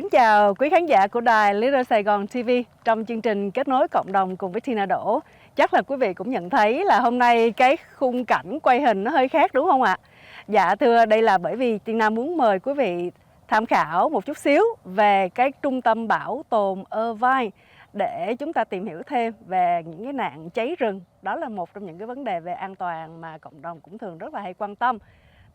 Kính chào quý khán giả của đài Little Sài Gòn TV trong chương trình Kết nối cộng đồng cùng với Tina Đỗ. Chắc là quý vị cũng nhận thấy là hôm nay cái khung cảnh quay hình nó hơi khác đúng không ạ? Dạ thưa, đây là bởi vì Tina muốn mời quý vị tham khảo một chút xíu về cái trung tâm bảo tồn Irvine để chúng ta tìm hiểu thêm về những cái nạn cháy rừng. Đó là một trong những cái vấn đề về an toàn mà cộng đồng cũng thường rất là hay quan tâm.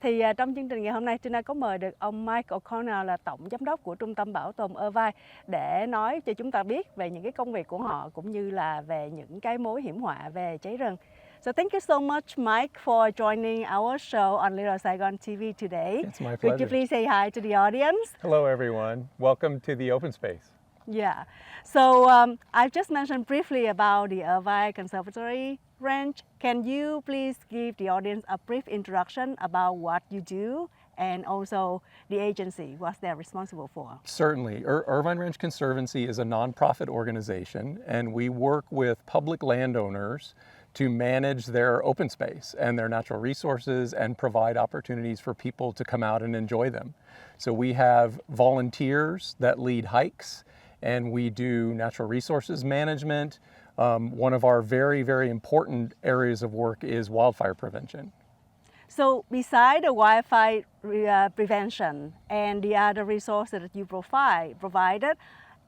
Thì trong chương trình ngày hôm nay, Tina có mời được ông Mike O'Connor là tổng giám đốc của Trung tâm Bảo tồn Irvine để nói cho chúng ta biết về những cái công việc của họ cũng như là về những cái mối hiểm họa về cháy rừng. So thank you so much, Mike, for joining our show on Little Saigon TV today. It's my pleasure. Could you please say hi to the audience? Hello, everyone. Welcome to the open space. Yeah. So I just mentioned briefly about the Irvine Conservatory Ranch. Can you please give the audience a brief introduction about what you do and also the agency, what they're responsible for? Certainly. Irvine Ranch Conservancy is a nonprofit organization, and we work with public landowners to manage their open space and their natural resources and provide opportunities for people to come out and enjoy them. So we have volunteers that lead hikes, and we do natural resources management. One of our very, very important areas of work is wildfire prevention. So besides the wildfire prevention and the other resources that you provided,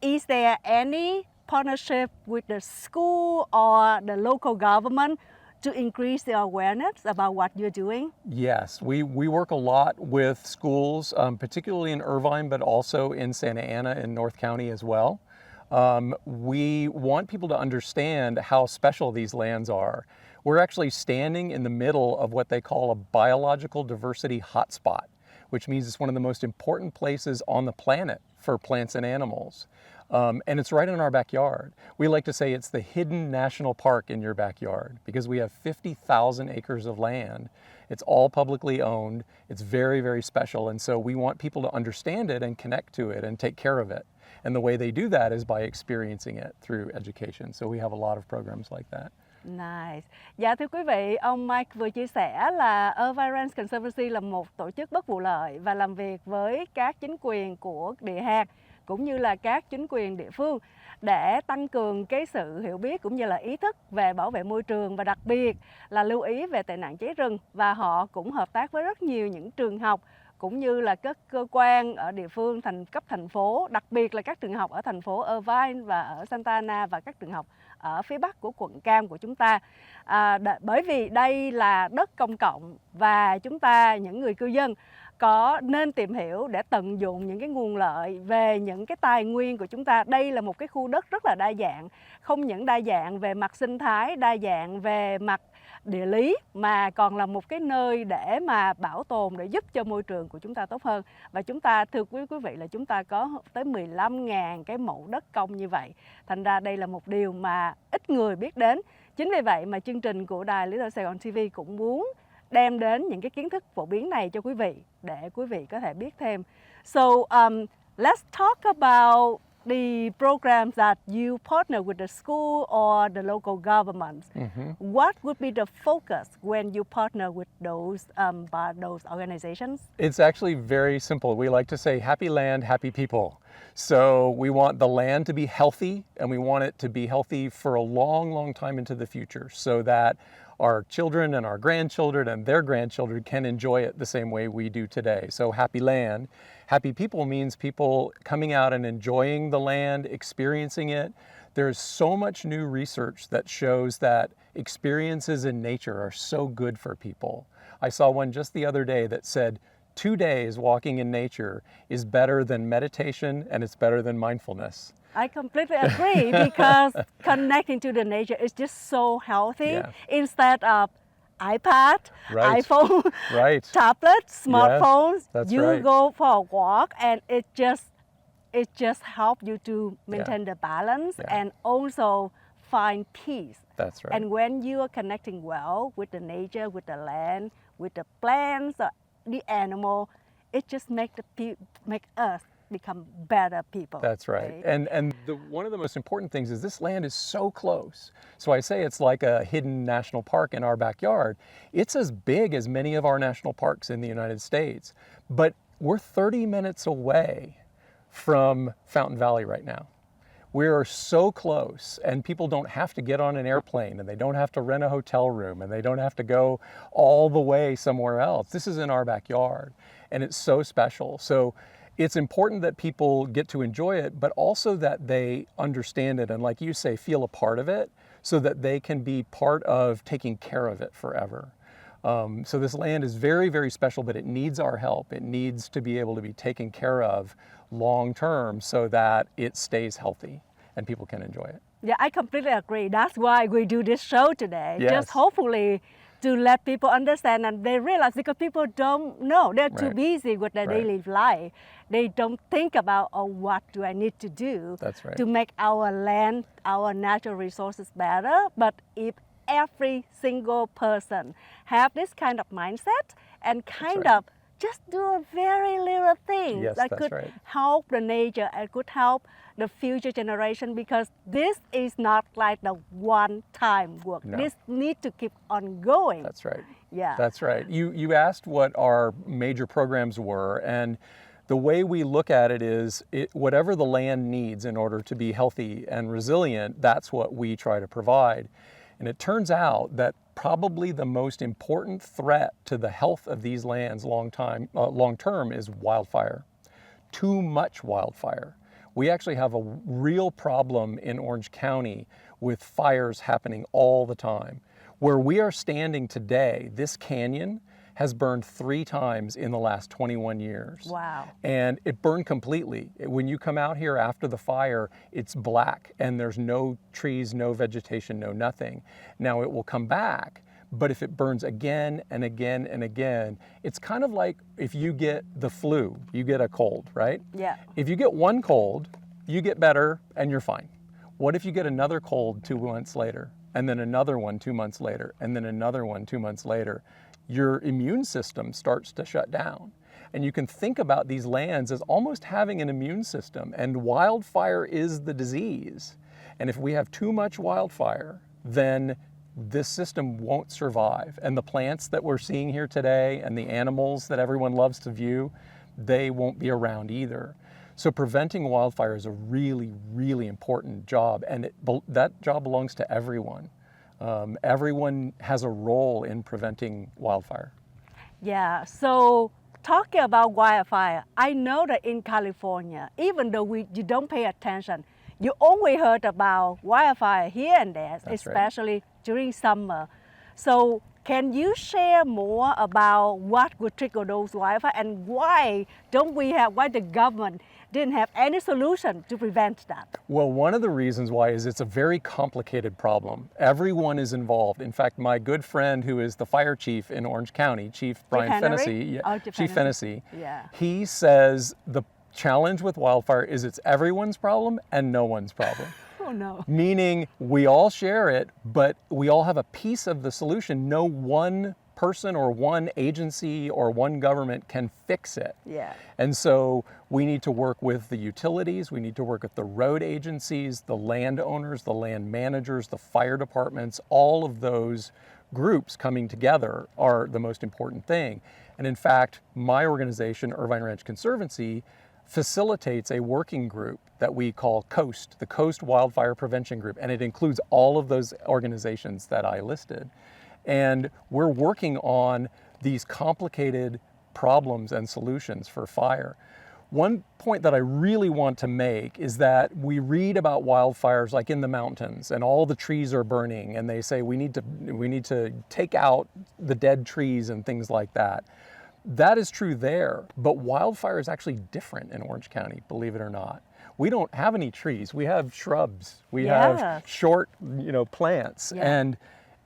is there any partnership with the school or the local government to increase the awareness about what you're doing? Yes, we work a lot with schools, particularly in Irvine, but also in Santa Ana in North County as well. We want people to understand how special these lands are. We're actually standing in the middle of what they call a biological diversity hotspot, which means it's one of the most important places on the planet for plants and animals. And it's right in our backyard. We like to say it's the hidden national park in your backyard because we have 50,000 acres of land. It's all publicly owned. It's very, very special. And so we want people to understand it and connect to it and take care of it. And the way they do that is by experiencing it through education. So we have a lot of programs like that. Nice. Dạ thưa quý vị, ông Mike vừa chia sẻ là Irvine Ranch Conservancy là một tổ chức bất vụ lợi và làm việc với các chính quyền của địa hạt cũng như là các chính quyền địa phương để tăng cường cái sự hiểu biết cũng như là ý thức về bảo vệ môi trường và đặc biệt là lưu ý về tệ nạn cháy rừng, và họ cũng hợp tác với rất nhiều những trường học cũng như là các cơ quan ở địa phương cấp thành phố, đặc biệt là các trường học ở thành phố Irvine và ở Santa Ana và các trường học ở phía bắc của quận Cam của chúng ta. Bởi vì đây là đất công cộng và chúng ta, những người cư dân, có nên tìm hiểu để tận dụng những cái nguồn lợi về những cái tài nguyên của chúng ta. Đây là một cái khu đất rất là đa dạng, không những đa dạng về mặt sinh thái, đa dạng về mặt địa lý mà còn là một cái nơi để mà bảo tồn, để giúp cho môi trường của chúng ta tốt hơn. Và chúng ta, thưa quý vị, là chúng ta có tới 15.000 cái mẫu đất công như vậy. Thành ra đây là một điều mà ít người biết đến. Chính vì vậy mà chương trình của đài Little Sài Gòn TV cũng muốn đem đến những cái kiến thức phổ biến này cho quý vị để quý vị có thể biết thêm. So let's talk about the programs that you partner with the school or the local governments. What would be the focus when you partner with those organizations? It's actually very simple. We like to say happy land, happy people. So we want the land to be healthy, and we want it to be healthy for a long, long time into the future so that our children and our grandchildren and their grandchildren can enjoy it the same way we do today. So happy land. Happy people means people coming out and enjoying the land, experiencing it. There's so much new research that shows that experiences in nature are so good for people. I saw one just the other day that said 2 days walking in nature is better than meditation and it's better than mindfulness. I completely agree because connecting to the nature is just so healthy. Yeah. Instead of iPad, Right. iPhone, Right. tablet, smartphones, Yes, that's you right. go for a walk and it just helps you to maintain the balance and also find peace. That's right. And when you are connecting well with the nature, with the land, with the plants, the animal, it just make us become better people. That's right. And one of the most important things is this land is so close. So I say it's like a hidden national park in our backyard. It's as big as many of our national parks in the United States, but we're 30 minutes away from Fountain Valley right now. We are so close, and people don't have to get on an airplane, and they don't have to rent a hotel room, and they don't have to go all the way somewhere else. This is in our backyard, and it's so special. So it's important that people get to enjoy it, but also that they understand it and, like you say, feel a part of it so that they can be part of taking care of it forever. So this land is very, very special, but it needs our help. It needs to be able to be taken care of long term so that it stays healthy and people can enjoy it. Yeah, I completely agree. That's why we do this show today. Yes. Just hopefully to let people understand and they realize, because people don't know. They're too Right. busy with their Right. daily life. They don't think about, oh, what do I need to do That's right. to make our land, our natural resources better. But if every single person have this kind of mindset and kind right. of just do a very little thing Yes, that that's could right. help the nature and could help the future generation, because this is not like the one-time work. No. This needs to keep on going. That's right. Yeah. That's right. You asked what our major programs were, and the way we look at it is whatever the land needs in order to be healthy and resilient, that's what we try to provide. And it turns out that probably the most important threat to the health of these lands long term is wildfire. Too much wildfire. We actually have a real problem in Orange County with fires happening all the time. Where we are standing today, this canyon has burned 3 times in the last 21 years. Wow. And it burned completely. When you come out here after the fire, it's black and there's no trees, no vegetation, no nothing. Now it will come back, but if it burns again and again and again, it's kind of like if you get the flu, you get a cold, right? Yeah. If you get one cold, you get better and you're fine. What if you get another cold 2 months later, and then another one 2 months later, and then another one 2 months later? Your immune system starts to shut down. And you can think about these lands as almost having an immune system, and wildfire is the disease. And if we have too much wildfire, then this system won't survive. And the plants that we're seeing here today and the animals that everyone loves to view, they won't be around either. So preventing wildfire is a really, really important job, and that job belongs to everyone. Everyone has a role in preventing wildfire. Yeah, so talking about wildfire, I know that in California, even though you don't pay attention, you only heard about wildfire here and there, That's right. especially during summer. So can you share more about what would trigger those wildfires and why the government didn't have any solution to prevent that? Well, one of the reasons why is it's a very complicated problem. Everyone is involved. In fact, my good friend who is the fire chief in Orange County, Chief Brian Fennessy, Chief Fennessy, yeah. He says the challenge with wildfire is it's everyone's problem and no one's problem. Oh no. Meaning we all share it, but we all have a piece of the solution. No one person or one agency or one government can fix it. Yeah. And so we need to work with the utilities, we need to work with the road agencies, the landowners, the land managers, the fire departments. All of those groups coming together are the most important thing. And in fact, my organization, Irvine Ranch Conservancy, facilitates a working group that we call COAST, the Coast Wildfire Prevention Group, and it includes all of those organizations that I listed. And we're working on these complicated problems and solutions for fire. One point that I really want to make is that we read about wildfires like in the mountains and all the trees are burning and they say we need to take out the dead trees and things like that. That is true there, but wildfire is actually different in Orange County, believe it or not. We don't have any trees. We have shrubs. We have short, plants. Yeah.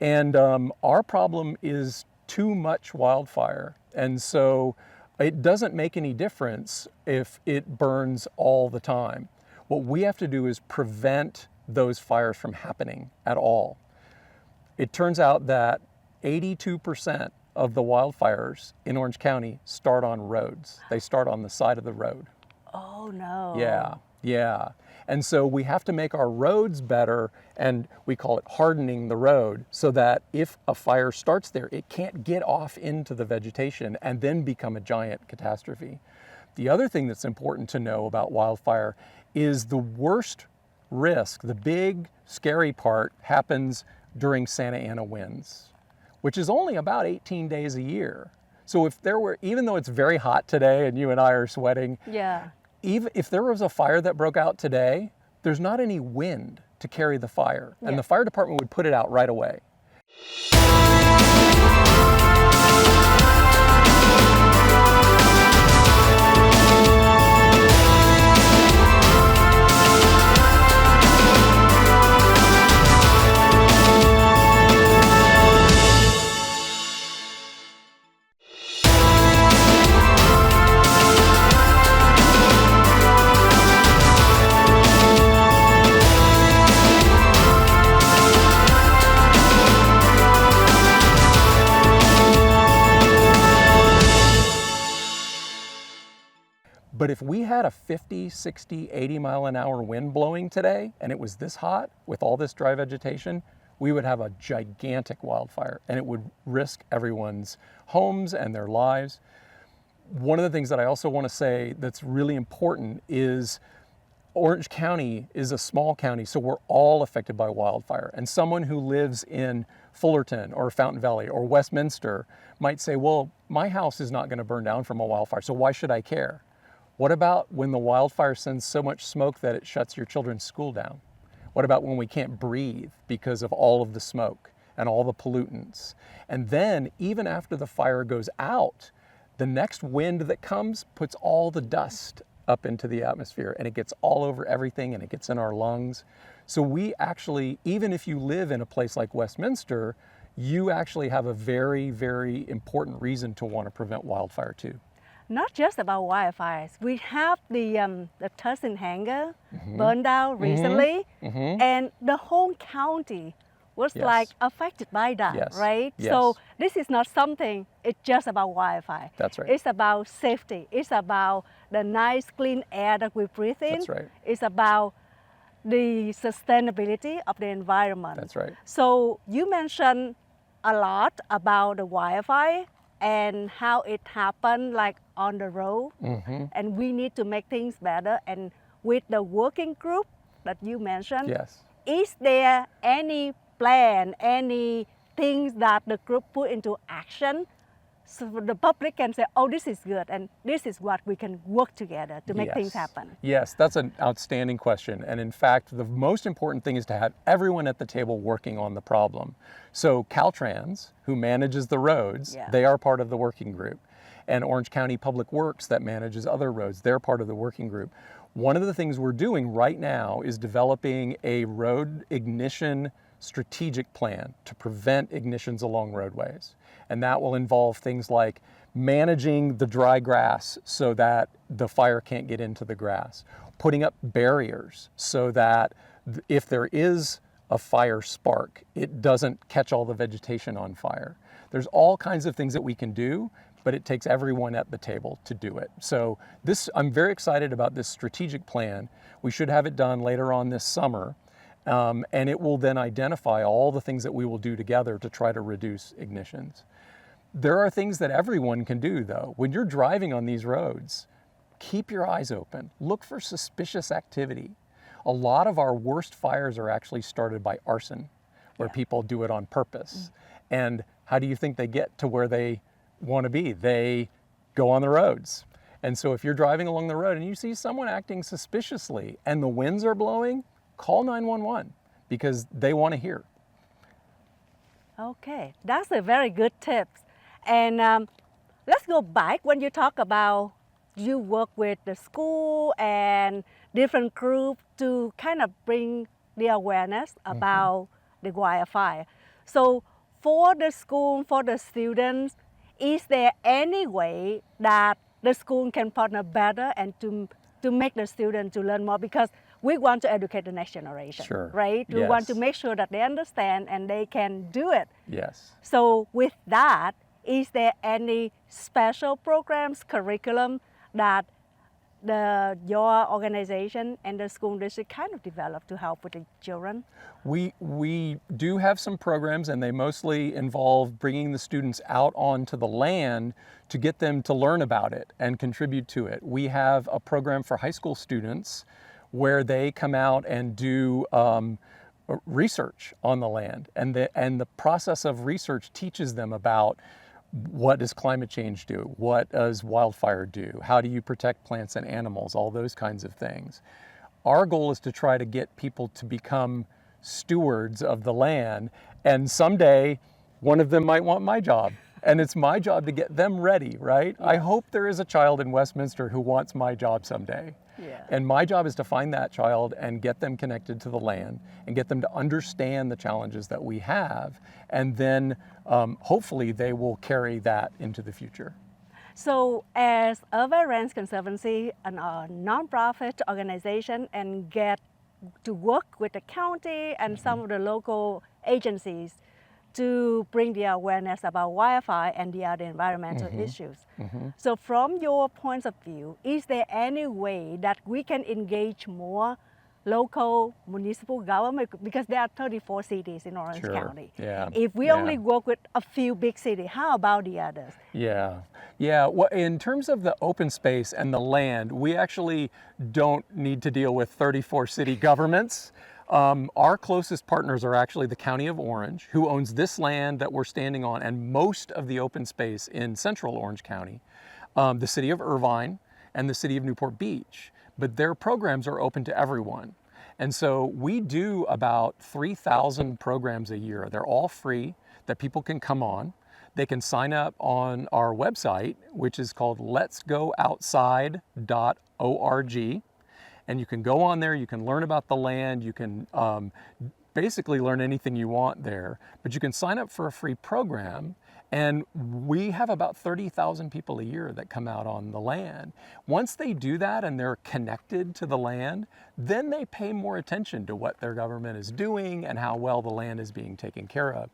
And our problem is too much wildfire. And so it doesn't make any difference if it burns all the time. What we have to do is prevent those fires from happening at all. It turns out that 82% of the wildfires in Orange County start on roads. They start on the side of the road. Oh no. Yeah. And so we have to make our roads better, and we call it hardening the road, so that if a fire starts there, it can't get off into the vegetation and then become a giant catastrophe. The other thing that's important to know about wildfire is the worst risk, the big scary part, happens during Santa Ana winds, which is only about 18 days a year. So if there were, even though it's very hot today and you and I are sweating, Yeah. even if there was a fire that broke out today, there's not any wind to carry the fire, and the fire department would put it out right away. But if we had a 50, 60, 80 mile an hour wind blowing today, and it was this hot with all this dry vegetation, we would have a gigantic wildfire, and it would risk everyone's homes and their lives. One of the things that I also want to say that's really important is Orange County is a small county, so we're all affected by wildfire. And someone who lives in Fullerton or Fountain Valley or Westminster might say, well, my house is not going to burn down from a wildfire, so why should I care? What about when the wildfire sends so much smoke that it shuts your children's school down? What about when we can't breathe because of all of the smoke and all the pollutants? And then even after the fire goes out, the next wind that comes puts all the dust up into the atmosphere, and it gets all over everything, and it gets in our lungs. So we actually, even if you live in a place like Westminster, you actually have a very, very important reason to want to prevent wildfire too. Not just about wildfires. We have the Tustin hangar burned down recently, and the whole county was like affected by that, right? So this is not something, it's just about wildfire. That's right. It's about safety. It's about the nice clean air that we breathe in. That's right. It's about the sustainability of the environment. That's right. So you mentioned a lot about the wildfire and how it happened like on the road, and we need to make things better. And with the working group that you mentioned, is there any plan, any things that the group put into action so the public can say, oh, this is good, and this is what we can work together to make things happen? Yes, that's an outstanding question. And in fact, the most important thing is to have everyone at the table working on the problem. So Caltrans, who manages the roads, they are part of the working group. And Orange County Public Works, that manages other roads, they're part of the working group. One of the things we're doing right now is developing a road ignition strategic plan to prevent ignitions along roadways. And that will involve things like managing the dry grass so that the fire can't get into the grass, putting up barriers so that if there is a fire spark, it doesn't catch all the vegetation on fire. There's all kinds of things that we can do, but it takes everyone at the table to do it. So I'm very excited about this strategic plan. We should have it done later on this summer. And it will then identify all the things that we will do together to try to reduce ignitions. There are things that everyone can do though. When you're driving on these roads, keep your eyes open. Look for suspicious activity. A lot of our worst fires are actually started by arson, where people do it on purpose. And how do you think they get to where they want to be? They go on the roads. And so if you're driving along the road and you see someone acting suspiciously and the winds are blowing, call 911 because they want to hear. Okay, that's a very good tip. And let's go back when you talk about you work with the school and different groups to kind of bring the awareness about the wildfire. So for the school, for the students, is there any way that the school can partner better and to make the students to learn more? Because we want to educate the next generation, right? We want to make sure that they understand and they can do it. Yes. So with that, is there any special programs, curriculum that your organization and the school district kind of develop to help with the children? We do have some programs, and they mostly involve bringing the students out onto the land to get them to learn about it and contribute to it. We have a program for high school students where they come out and do research on the land, and the process of research teaches them about what does climate change do, what does wildfire do, how do you protect plants and animals, all those kinds of things. Our goal is to try to get people to become stewards of the land, and someday one of them might want my job, and it's my job to get them ready, right? I hope there is a child in Westminster who wants my job someday. Yeah. And my job is to find that child and get them connected to the land and get them to understand the challenges that we have, and then hopefully they will carry that into the future. So as Irvine Ranch Conservancy, a nonprofit organization, and get to work with the county and some of the local agencies to bring the awareness about wildfire and the other environmental issues. So from your point of view, is there any way that we can engage more local municipal government? Because there are 34 cities in Orange Sure. County. Yeah. If we Yeah. only work with a few big cities, how about the others? Yeah. Well, in terms of the open space and the land, we actually don't need to deal with 34 city governments. Our closest partners are actually the County of Orange, who owns this land that we're standing on and most of the open space in central Orange County, the City of Irvine, and the City of Newport Beach. But their programs are open to everyone. And so we do about 3,000 programs a year. They're all free that people can come on. They can sign up on our website, which is called letsgooutside.org. And you can go on there, you can learn about the land, you can basically learn anything you want there. But you can sign up for a free program, and we have about 30,000 people a year that come out on the land. Once they do that and they're connected to the land, then they pay more attention to what their government is doing and how well the land is being taken care of.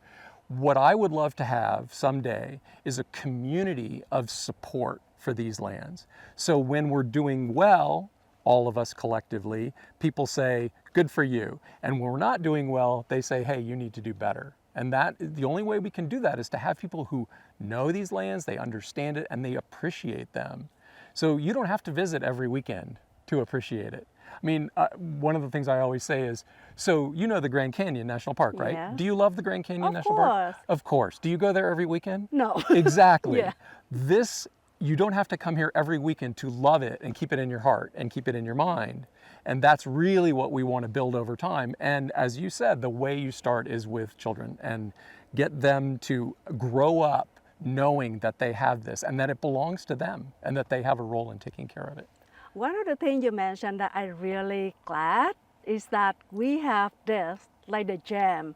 What I would love to have someday is a community of support for these lands. So when we're doing well, all of us collectively, people say, good for you. And when we're not doing well, they say, hey, you need to do better. And the only way we can do that is to have people who know these lands, they understand it, and they appreciate them. So you don't have to visit every weekend to appreciate it. I mean, one of the things I always say is, so you know the Grand Canyon National Park, right? Yeah. Do you love the Grand Canyon National Park? Of course. Do you go there every weekend? No. Exactly. Yeah. You don't have to come here every weekend to love it and keep it in your heart and keep it in your mind. And that's really what we want to build over time. And as you said, the way you start is with children and get them to grow up knowing that they have this and that it belongs to them and that they have a role in taking care of it. One of the things you mentioned that I'm really glad is that we have this, like the jam,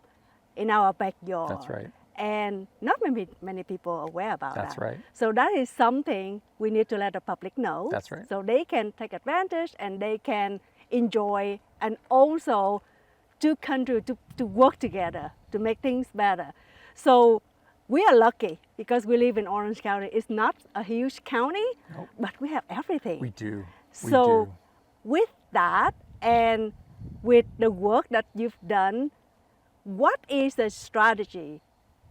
in our backyard. That's right. And not many people are aware about that. That's right. So that is something we need to let the public know. That's right. So they can take advantage and they can enjoy, and also to contribute to work together to make things better. So we are lucky because we live in Orange County. It's not a huge county, Nope. but we have everything. We do. So with that and with the work that you've done, what is the strategy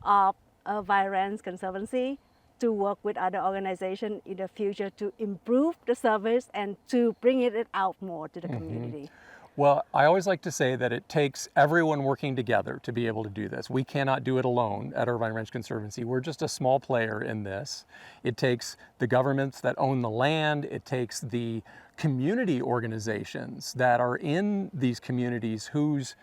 of Irvine Ranch Conservancy to work with other organizations in the future to improve the service and to bring it out more to the community? Well, I always like to say that it takes everyone working together to be able to do this. We cannot do it alone at Irvine Ranch Conservancy. We're just a small player in this. It takes the governments that own the land. It takes the community organizations that are in these communities whose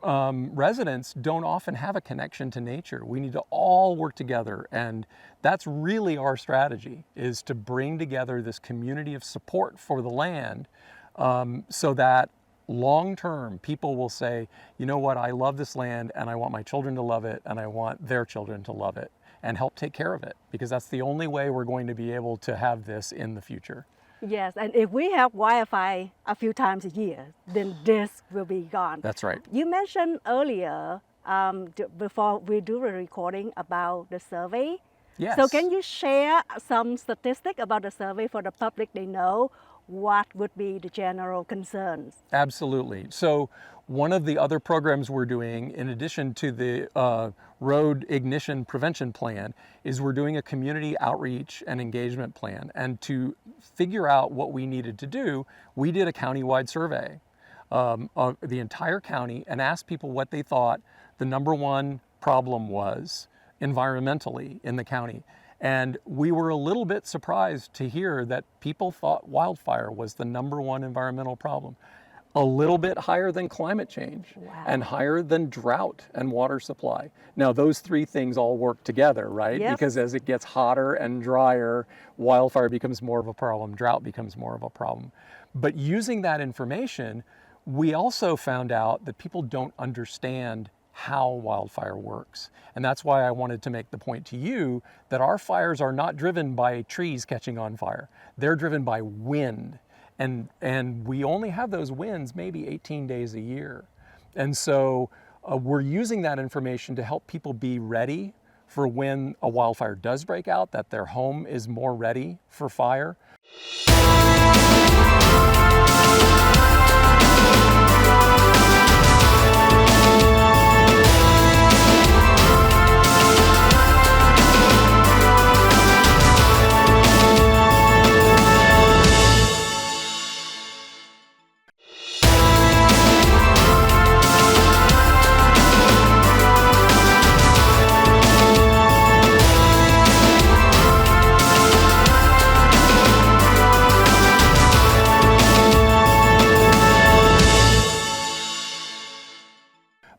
residents don't often have a connection to nature. We need to all work together, and that's really our strategy, is to bring together this community of support for the land so that long term people will say, you know what, I love this land and I want my children to love it and I want their children to love it, and help take care of it, because that's the only way we're going to be able to have this in the future. Yes, and if we have Wi-Fi a few times a year, then this will be gone. That's right. You mentioned earlier, before we do the recording, about the survey Yes. So can you share some statistic about the survey for the public? They know what would be the general concerns. Absolutely. So one of the other programs we're doing, in addition to the road ignition prevention plan, is we're doing a community outreach and engagement plan. And to figure out what we needed to do, we did a countywide survey of the entire county and asked people what they thought the number one problem was environmentally in the county. And we were a little bit surprised to hear that people thought wildfire was the number one environmental problem. A little bit higher than climate change. Wow. And higher than drought and water supply. Now those three things all work together, right? Yes. Because as it gets hotter and drier, wildfire becomes more of a problem, drought becomes more of a problem. But using that information, we also found out that people don't understand how wildfire works. And that's why I wanted to make the point to you that our fires are not driven by trees catching on fire. They're driven by wind. And we only have those winds maybe 18 days a year. And so we're using that information to help people be ready for when a wildfire does break out, that their home is more ready for fire.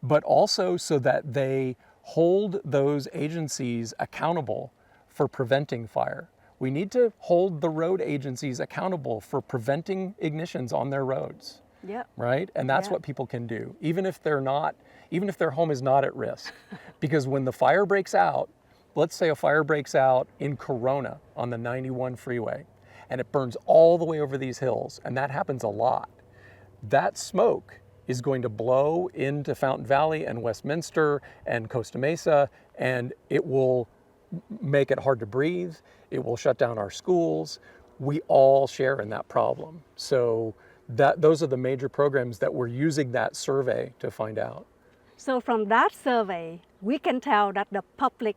But also so that they hold those agencies accountable for preventing fire. We need to hold the road agencies accountable for preventing ignitions on their roads. Yep. Right? And that's Yeah. what people can do, even if their home is not at risk. Because when the fire breaks out, let's say a fire breaks out in Corona on the 91 freeway, and it burns all the way over these hills, and that happens a lot. That smoke is going to blow into Fountain Valley and Westminster and Costa Mesa, and it will make it hard to breathe. It will shut down our schools. We all share in that problem. So those are the major programs that we're using that survey to find out. So from that survey, we can tell that the public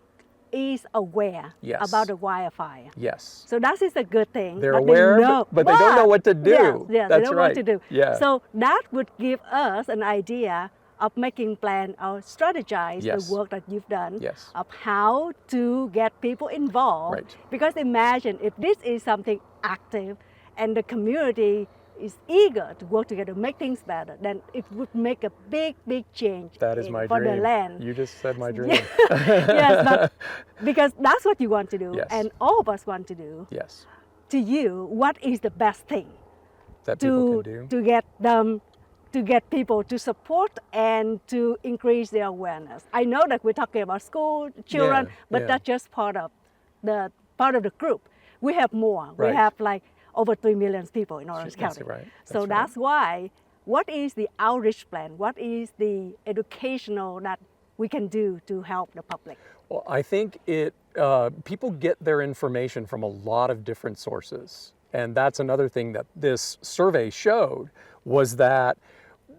is aware Yes. about the wildfire. Yes. So that is a good thing. They're that aware, they know. but they don't know what to do. Yes, yes, That's they don't know right. what to do. Yeah. So that would give us an idea of making plan or strategize Yes. the work that you've done Yes. of how to get people involved. Right. Because imagine if this is something active and the community is eager to work together to make things better, then it would make a big, big change That is my for dream. the land. You just said my dream. Yes, but because that's what you want to do, Yes. and all of us want to do. Yes. To you, what is the best thing That people can do. to get them, to get people to support and to increase their awareness? I know that we're talking about school, children, Yeah, but yeah. that's just part of the group. We have more. Right. We have like over 3 million people in Orange That's County. right. So right. that's why, what is the outreach plan? What is the educational that we can do to help the public? Well, I think people get their information from a lot of different sources. And that's another thing that this survey showed, was that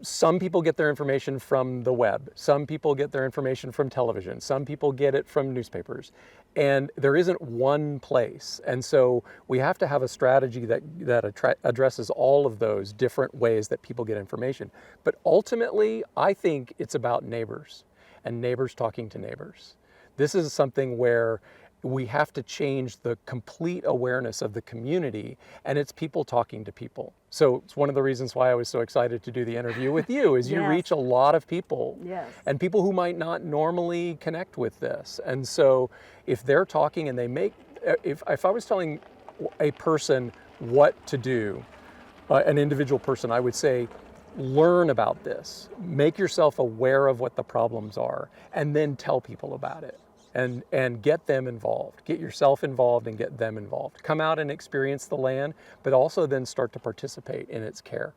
some people get their information from the web. Some people get their information from television. Some people get it from newspapers. And there isn't one place. And so we have to have a strategy that addresses all of those different ways that people get information. But ultimately, I think it's about neighbors and neighbors talking to neighbors. This is something where we have to change the complete awareness of the community, and it's people talking to people. So it's one of the reasons why I was so excited to do the interview with you, is you Yes. reach a lot of people. Yes. And people who might not normally connect with this. And so if they're talking and if I was telling a person what to do, an individual person, I would say, learn about this, make yourself aware of what the problems are, and then tell people about it. And get them involved. Get yourself involved and get them involved. Come out and experience the land, but also then start to participate in its care.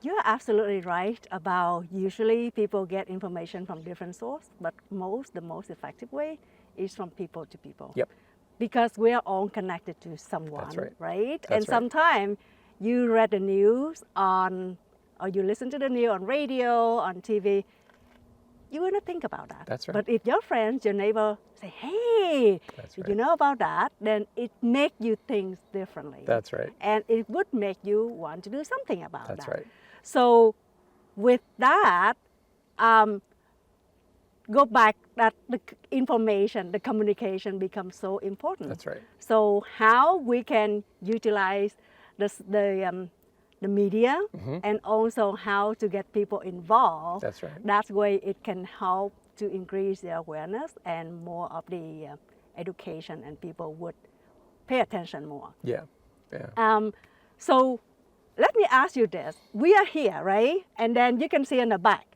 You're absolutely right about usually people get information from different sources, but the most effective way is from people to people. Yep. because we are all connected to someone, That's right. right? That's And right. sometimes you read the news on, or you listen to the news on radio, on TV, you will not think about that. That's right. But if your friends, your neighbor say, hey, That's did right. you know about that? Then it makes you think differently. That's right. And it would make you want to do something about That's that. right. So with that, go back that the information, the communication becomes so important. That's right. So how we can utilize the media and also how to get people involved. That's right. That's way it can help to increase the awareness and more of the education, and people would pay attention more. Yeah. Yeah. So let me ask you this. We are here, right? And then you can see in the back,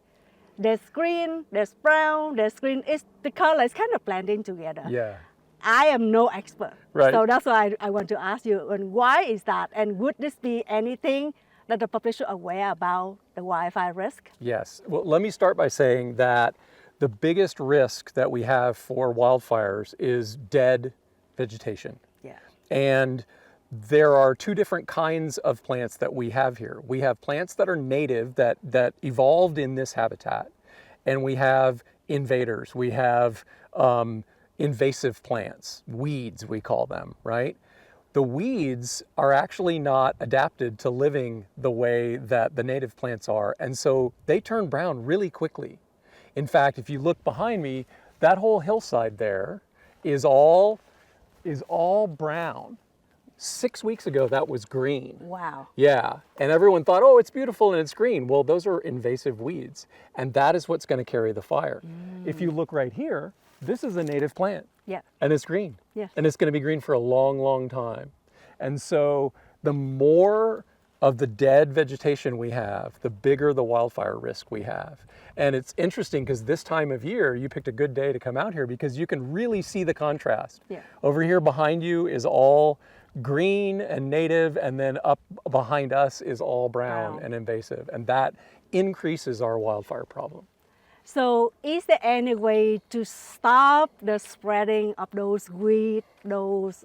there's green, there's brown, there's green. The color is kind of blending together. Yeah. I am no expert. Right. So that's why I want to ask you, and why is that? And would this be anything that the public should aware about the wildfire risk? Yes. Well, let me start by saying that the biggest risk that we have for wildfires is dead vegetation. Yeah. And there are two different kinds of plants that we have here. We have plants that are native, that evolved in this habitat, and we have invaders. We have invasive plants, weeds we call them, right? The weeds are actually not adapted to living the way that the native plants are, and so they turn brown really quickly. In fact, if you look behind me, that whole hillside there is all brown. 6 weeks ago, that was green. Wow. Yeah, and everyone thought, oh, it's beautiful and it's green. Well, those are invasive weeds, and that is what's going to carry the fire. If you look right here, this is a native plant. Yeah. And it's green. Yes. And it's going to be green for a long, long time. And so the more of the dead vegetation we have, the bigger the wildfire risk we have. And it's interesting because this time of year, you picked a good day to come out here because you can really see the contrast. Yeah. Over here behind you is all green and native, and then up behind us is all brown and invasive. And that increases our wildfire problem. So is there any way to stop the spreading of those weeds, those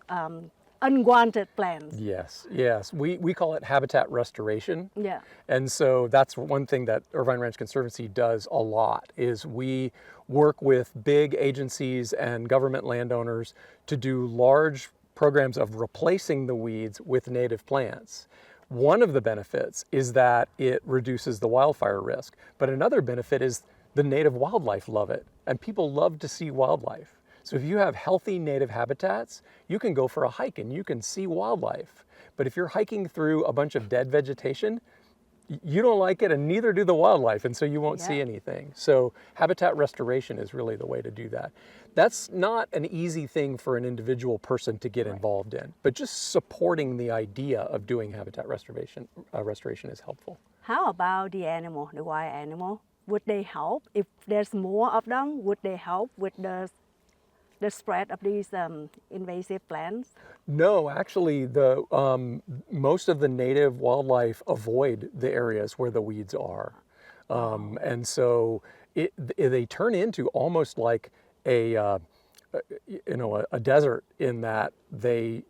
unwanted plants? Yes, yes. We call it habitat restoration. Yeah. And so that's one thing that Irvine Ranch Conservancy does a lot, is we work with big agencies and government landowners to do large programs of replacing the weeds with native plants. One of the benefits is that it reduces the wildfire risk, but another benefit is the native wildlife love it, and people love to see wildlife. So if you have healthy native habitats, you can go for a hike and you can see wildlife. But if you're hiking through a bunch of dead vegetation, you don't like it, and neither do the wildlife, and so you won't see anything. So habitat restoration is really the way to do that. That's not an easy thing for an individual person to get involved in, but just supporting the idea of doing habitat restoration is helpful. How about the animal, the wild animal? Would they help? If there's more of them, would they help with the spread of these invasive plants? No, actually, most of the native wildlife avoid the areas where the weeds are. And so they turn into almost like a desert, in that they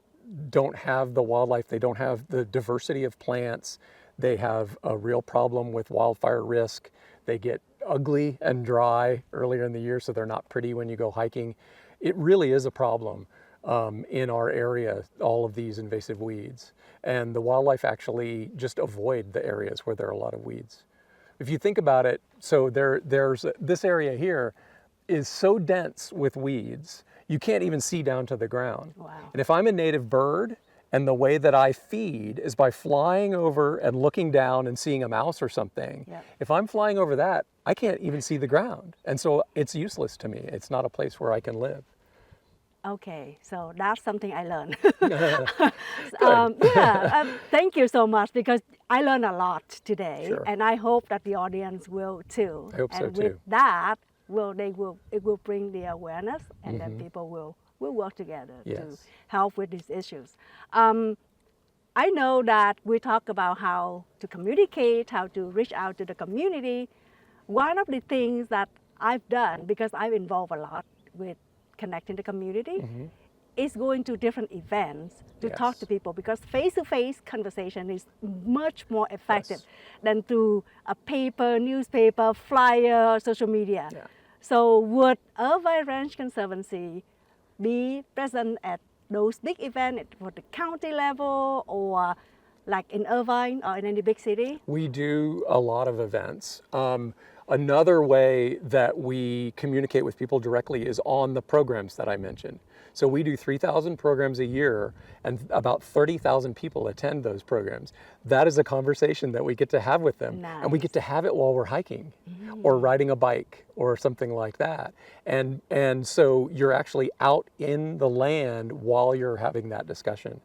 don't have the wildlife, they don't have the diversity of plants, they have a real problem with wildfire risk. They get ugly and dry earlier in the year, so they're not pretty when you go hiking. It really is a problem in our area, all of these invasive weeds. And the wildlife actually just avoid the areas where there are a lot of weeds. If you think about it, so there's this area here is so dense with weeds, you can't even see down to the ground. Wow. And if I'm a native bird, and the way that I feed is by flying over and looking down and seeing a mouse or something. Yep. If I'm flying over that, I can't even see the ground. And so it's useless to me. It's not a place where I can live. Okay, so that's something I learned. Good. Thank you so much, because I learned a lot today, Sure. and I hope that the audience will too. I hope so and too. with that, it will bring the awareness, and then people will work together to Yes. help with these issues. I know that we talk about how to communicate, how to reach out to the community. One of the things that I've done, because I've involved a lot with connecting the community, is going to different events to talk to people, because face-to-face conversation is much more effective than through a paper, newspaper, flyer, social media. Yeah. So would Irvine Ranch Conservancy be present at those big events for the county level, or like in Irvine or in any big city? We do a lot of events. Another way that we communicate with people directly is on the programs that I mentioned. So we do 3,000 programs a year, and about 30,000 people attend those programs. That is a conversation that we get to have with them. Nice. And we get to have it while we're hiking or riding a bike or something like that. And so you're actually out in the land while you're having that discussion.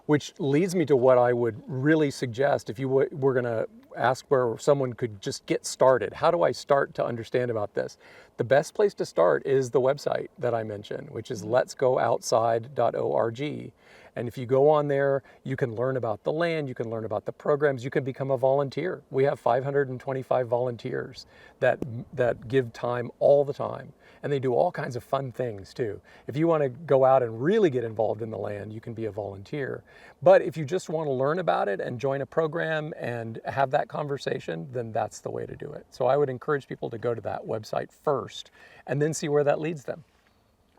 Which leads me to what I would really suggest if you were going to ask where someone could just get started. How do I start to understand about this? The best place to start is the website that I mentioned, which is letsgooutside.org. And if you go on there, you can learn about the land, you can learn about the programs, you can become a volunteer. We have 525 volunteers that give time all the time. And they do all kinds of fun things too. If you want to go out and really get involved in the land, you can be a volunteer. But if you just want to learn about it and join a program and have that conversation, then that's the way to do it. So I would encourage people to go to that website first and then see where that leads them.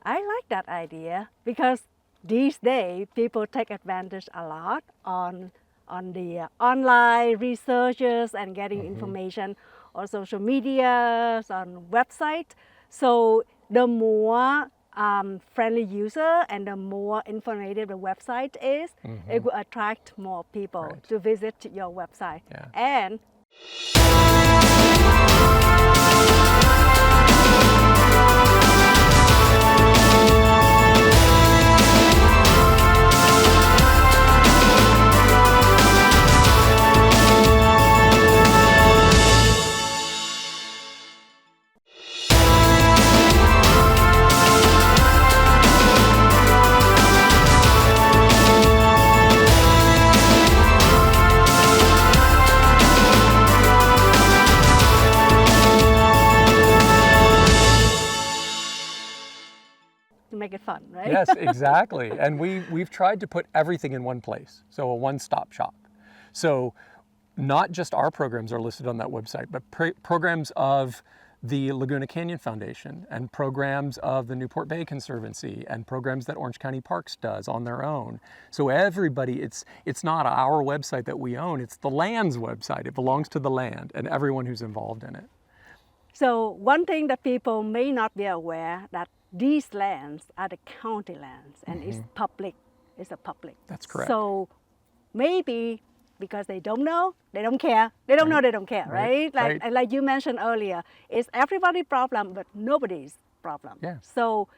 I like that idea, because these days people take advantage a lot on the online researches and getting information on social media, on website. So the more friendly user and the more informative the website is, it will attract more people to visit your website. Yeah. And to make it fun, right? Yes, exactly. And we've tried to put everything in one place, so a one-stop shop. So not just our programs are listed on that website, but programs of the Laguna Canyon Foundation and programs of the Newport Bay Conservancy and programs that Orange County Parks does on their own. So everybody, it's not our website that we own, it's the land's website. It belongs to the land and everyone who's involved in it. So one thing that people may not be aware, that these lands are the county lands, and it's public. It's a public. That's correct. So maybe because they don't know, they don't care. They don't know, they don't care, right? Like you mentioned earlier, it's everybody's problem, but nobody's problem. Yeah. So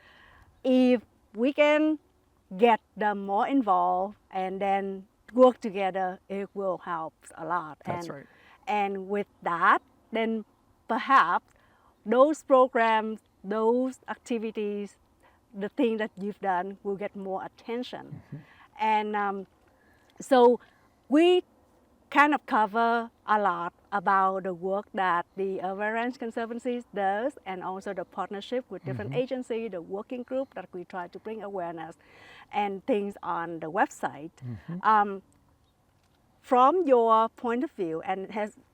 if we can get them more involved and then work together, it will help a lot. That's right. And with that, then perhaps those programs, those activities, the thing that you've done will get more attention. And so we kind of cover a lot about the work that the Irvine Ranch Conservancy does, and also the partnership with different agencies, the working group that we try to bring awareness and things on the website. From your point of view, and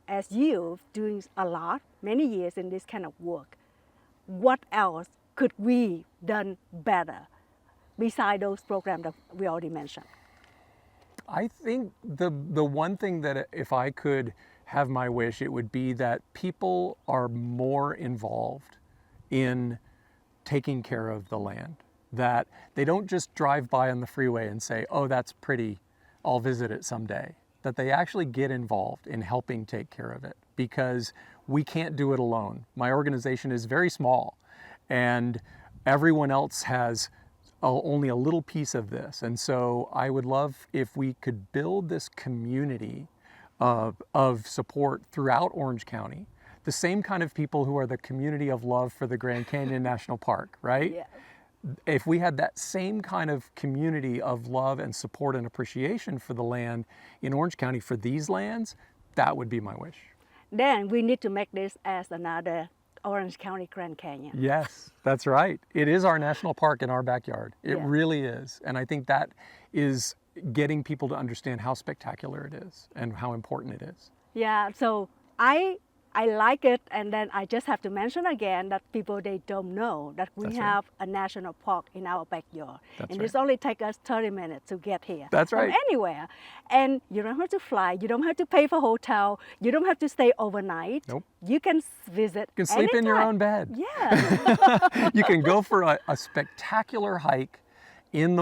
as you've doing a lot, many years in this kind of work, what else could we done better beside those programs that we already mentioned? I think the one thing that if I could have my wish, it would be that people are more involved in taking care of the land. That they don't just drive by on the freeway and say, oh, that's pretty, I'll visit it someday. That they actually get involved in helping take care of it, because we can't do it alone. My organization is very small and everyone else has only a little piece of this. And so I would love if we could build this community of support throughout Orange County, the same kind of people who are the community of love for the Grand Canyon National Park, right? Yeah. If we had that same kind of community of love and support and appreciation for the land in Orange County for these lands, that would be my wish. Then we need to make this as another Orange County Grand Canyon. Yes, that's right. It is our national park in our backyard. It Yeah. really is. And I think that is getting people to understand how spectacular it is and how important it is. Yeah, so I like it, and then I just have to mention again that people, they don't know that we That's right. have a national park in our backyard. That's And right. this only takes us 30 minutes to get here. That's From right. anywhere. And you don't have to fly, you don't have to pay for hotel, you don't have to stay overnight. Nope. You can visit You can sleep in your anytime. own bed. Yeah. You can go for a spectacular hike in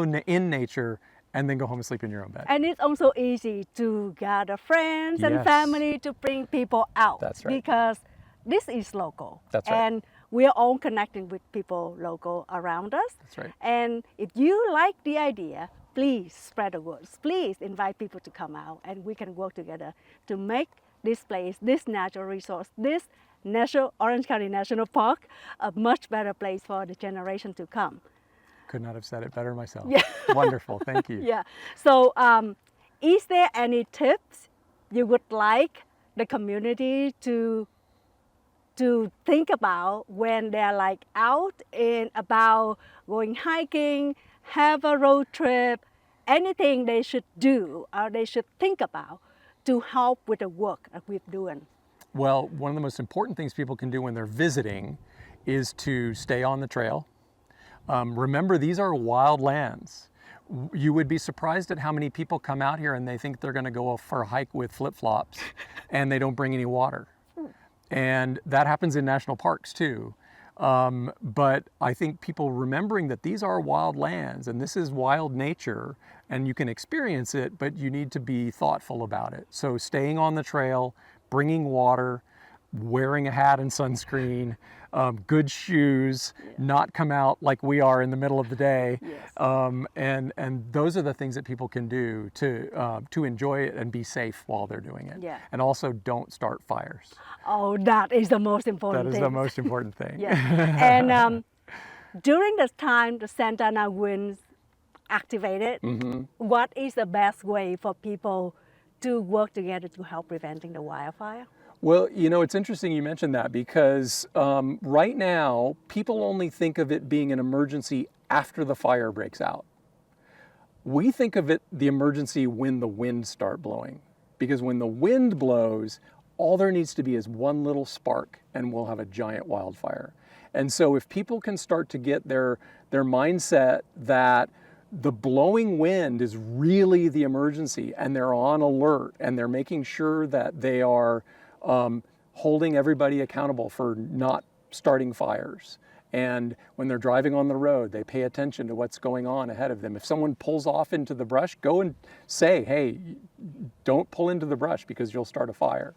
nature and then go home and sleep in your own bed. And it's also easy to gather friends and Yes. family to bring people out. That's right. Because this is local. That's right. And we are all connecting with people local around us. That's right. And if you like the idea, please spread the word. Please invite people to come out, and we can work together to make this place, this natural resource, this Orange County National Park, a much better place for the generation to come. Could not have said it better myself. Yeah. Wonderful. Thank you. Yeah. So is there any tips you would like the community to think about when they're like out and about going hiking, have a road trip, anything they should do or they should think about to help with the work that we're doing? Well, one of the most important things people can do when they're visiting is to stay on the trail. Remember, these are wild lands. You would be surprised at how many people come out here and they think they're going to go for a hike with flip-flops and they don't bring any water. And that happens in national parks too. But I think people remembering that these are wild lands and this is wild nature and you can experience it, but you need to be thoughtful about it. So staying on the trail, bringing water, wearing a hat and sunscreen, good shoes, not come out like we are in the middle of the day. Yes. And those are the things that people can do to enjoy it and be safe while they're doing it. Yeah. And also don't start fires. Oh, that is the most important That is thing. the most important thing. Yeah. And during the time the Santa Ana winds activated, what is the best way for people to work together to help preventing the wildfire? Well, you know, it's interesting you mentioned that because right now, people only think of it being an emergency after the fire breaks out. We think of it, the emergency, when the winds start blowing. Because when the wind blows, all there needs to be is one little spark and we'll have a giant wildfire. And so if people can start to get their mindset that the blowing wind is really the emergency and they're on alert and they're making sure that they are holding everybody accountable for not starting fires. And when they're driving on the road, they pay attention to what's going on ahead of them. If someone pulls off into the brush, go and say, hey, don't pull into the brush because you'll start a fire.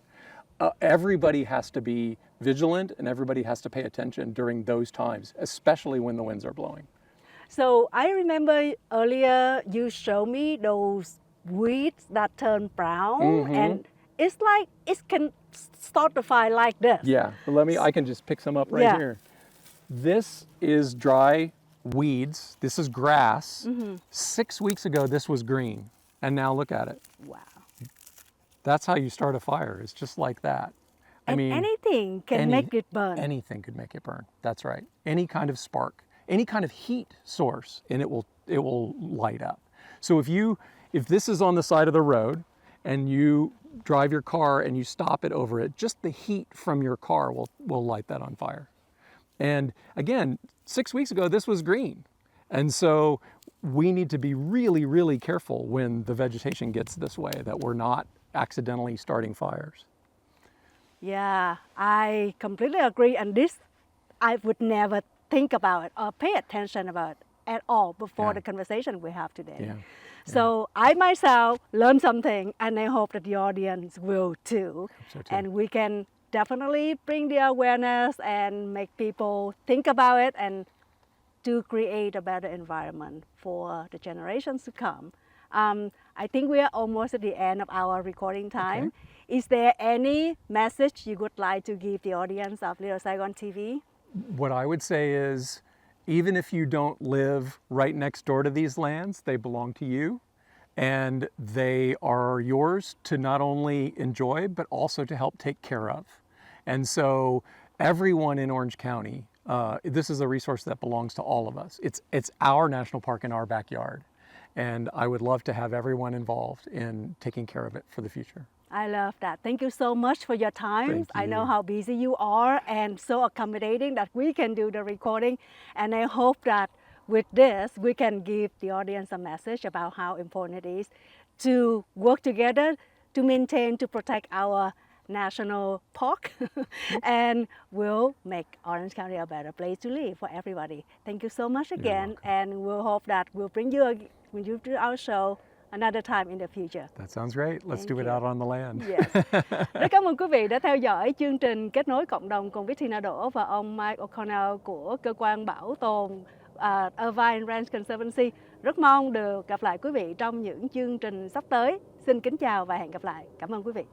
Everybody has to be vigilant and everybody has to pay attention during those times, especially when the winds are blowing. So I remember earlier you showed me those weeds that turn brown, and it's like it can start the fire like this. Yeah, I can just pick some up right Yeah. here. This is dry weeds. This is grass. 6 weeks ago, this was green. And now look at it. Wow. That's how you start a fire. It's just like that. And anything can make it burn. Anything could make it burn. That's right. Any kind of spark, any kind of heat source, and it will light up. So if this is on the side of the road and you drive your car and you stop it over it, just the heat from your car will light that on fire. And again, 6 weeks ago, this was green. And so we need to be really, really careful when the vegetation gets this way, that we're not accidentally starting fires. Yeah, I completely agree. And this, I would never think about it or pay attention about it at all before Yeah. the conversation we have today. Yeah. So I myself learned something, and I hope that the audience will too. so too. And we can definitely bring the awareness and make people think about it and to create a better environment for the generations to come. I think we are almost at the end of our recording time. Okay. Is there any message you would like to give the audience of Little Saigon TV? What I would say is, even if you don't live right next door to these lands, they belong to you. And they are yours to not only enjoy, but also to help take care of. And so everyone in Orange County, this is a resource that belongs to all of us. It's our national park in our backyard. And I would love to have everyone involved in taking care of it for the future. I love that. Thank you so much for your time. Thank I know you. how busy you are and so accommodating that we can do the recording. And I hope that with this, we can give the audience a message about how important it is to work together to maintain, to protect our national park and will make Orange County a better place to live for everybody. Thank you so much again, and we'll hope that we'll bring you to our show another time in the future. That sounds great. Let's Thank do it you. out on the land. Yes. Rất cảm ơn quý vị đã theo dõi chương trình Kết nối cộng đồng cùng với Tina Đỗ và ông Mike O'Connell của cơ quan bảo tồn Irvine Ranch Conservancy. Rất mong được gặp lại quý vị trong những chương trình sắp tới. Xin kính chào và hẹn gặp lại. Cảm ơn quý vị.